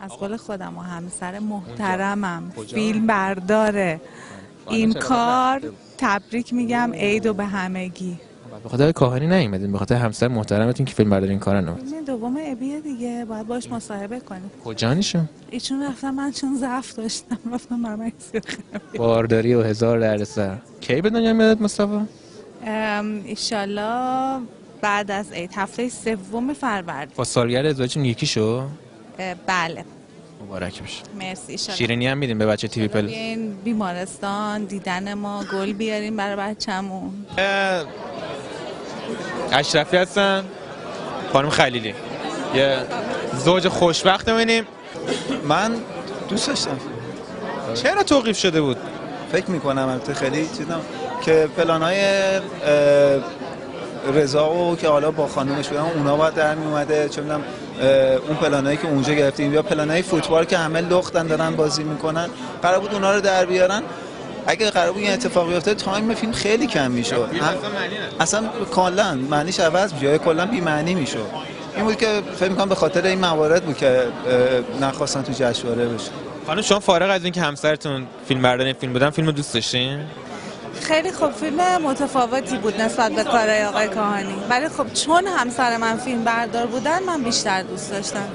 از قول خودم و همسر محترمم فیلم برداره این کار. تبریک میگم، عید و به همگی. به خاطر کاهنی نیومدین، به خاطر همسر محترمتون که فیلم برداری این کارا نمید. فیلم دوم ابیه دیگه، باید باش مصاحبه کنیم. کجانیشون؟ ایشون رفتم، من چون ضعف داشتم رفتم مرمک بارداری و هزار دردسر. کی به دنیا میاد مصطفی؟ ایشالله بعد از عید، هفته 3 فروردین. با سالگرد ازدواجتون یکی شو؟ بله. مبارک بشه. مرسی. ایشالله شیرینی هم میدیم به بچه تیوی پلس؟ بیاین بیمارستان دیدن ما، گل بیاریم برای بچه‌مون. اشرفی هستن، خانم خلیلی، یه زوج خوشبخت می‌بینیم. من دوست داشتم. چرا توقیف شده بود؟ فکر میکنم البته خیلی چیزام که پلانای رضا و که حالا با خانومش بودن اونا باید در می اومده، چه میدونم اون پلانایی که اونجا گرفتیم یا پلانای فوتبال که همه لختن دارن بازی میکنن، قرار بود اونا رو در بیارن. اگه قرار بود این اتفاق بیفته تایم فیلم خیلی کم میشد، اصلا کلا معنیش عوض میشه، کلا بی معنی میشه. این بود که فکر میکنم به خاطر این موارد بود که نخواستن تو جشنواره بشه. خانم شما فارغ از این که همسرتون فیلم بردار این فیلم بودن، فیلمو دوست داشتین؟ خیلی خوب، فیلم متفاوتی بود نسبت به کارهای آقای کاهنی، ولی خب چون همسر من فیلم بردار بودن من بیشتر دوست داشتم.